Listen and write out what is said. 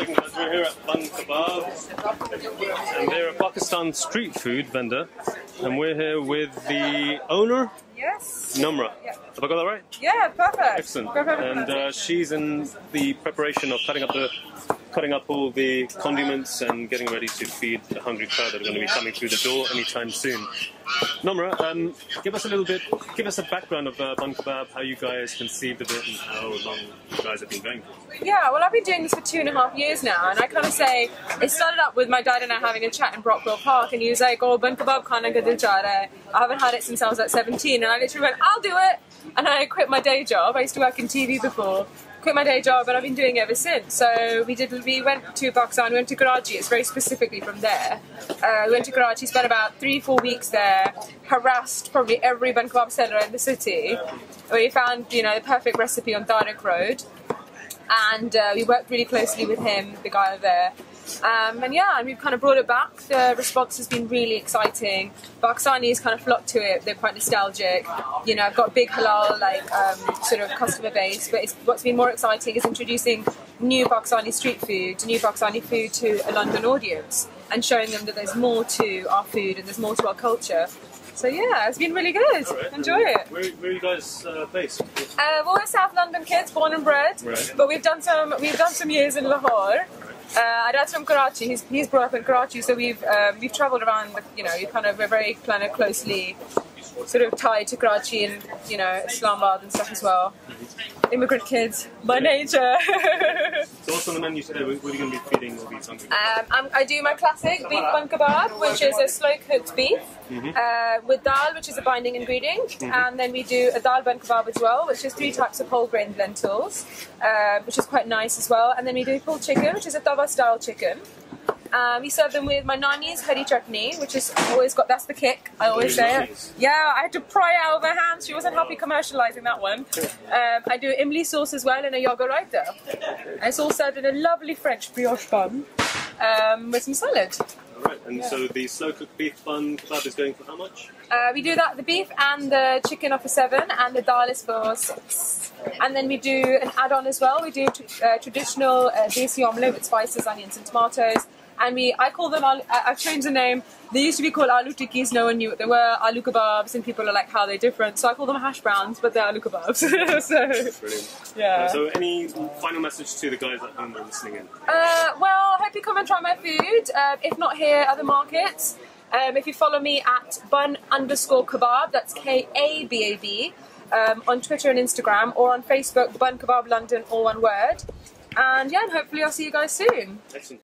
Assalamualaikum guys, we're here at Bun Kebab and they're a Pakistan street food vendor and we're here with the owner? Yes. Numra. Yeah. Have I got that right? Yeah, perfect. Excellent. Perfect. And she's in the preparation of cutting up all the condiments and getting ready to feed the hungry crowd that are going to be coming through the door anytime soon. Numra, give us a background of Bun Kebab, how you guys conceived of it and how long you guys have been going for. Yeah, well, I've been doing this for 2.5 years now, and I kind of say, it started up with my dad and I having a chat in Brockwell Park, and he was like, oh, Bun Kebab khana ka dil cha raha hai. I haven't had it since I was like 17, and I literally went, I'll do it! And I quit my day job. I used to work in TV before. Quit my day job, and I've been doing it ever since. So we went to Pakistan, we went to Karachi. It's very specifically from there. We went to Karachi, spent about 3-4 weeks there, harassed probably every Bun Kebab seller in the city. We found, the perfect recipe on Tariq Road, and we worked really closely with him, the guy over there. And we've kind of brought it back. The response has been really exciting. Pakistanis kind of flocked to it. They're quite nostalgic. I've got a big halal sort of customer base. But what's been more exciting is introducing new Pakistani street food, new Pakistani food to a London audience, and showing them that there's more to our food and there's more to our culture. So yeah, it's been really good. Right. Enjoy it. Where are you guys based? We're South London kids, born and bred. Right. But we've done some years in Lahore. Dad's from Karachi. He's brought up in Karachi, so we've travelled around. We're very kind of closely sort of tied to Karachi and Islamabad and stuff as well. Immigrant kids by nature. So what's on the menu today? What are you going to be feeding all these hungry? I do my classic beef bun kebab, which is a slow cooked beef with dal, which is a binding ingredient, and then we do a dal bun kebab as well, which is 3 types of whole grain lentils, which is quite nice as well. And then we do pulled chicken, which is a tawa style chicken. We serve them with my nani's curry chutney, which is that's the kick, I always say it. Yeah, I had to pry out of her hands, she wasn't happy commercialising that one. I do imli sauce as well and a yogurt raita. And it's all served in a lovely French brioche bun with some salad. Alright, and so the slow cooked beef bun kebab is going for how much? We do that, the beef and the chicken are for 7 and the dal is for 6. And then we do an add-on as well. We do traditional desi omelette with spices, onions and tomatoes. And I call them, I've changed the name. They used to be called aloo tikkis, no one knew what they were. Aloo kebabs, and people are like, how are they different? So I call them hash browns, but they're aloo kebabs. Brilliant. Yeah. So any final message to the guys at home that are listening in? Well, I hope you come and try my food. If not here, other markets. If you follow me at bun_kebab, that's KABAB, on Twitter and Instagram, or on Facebook, Bun Kebab London, all one word. And hopefully I'll see you guys soon. Excellent.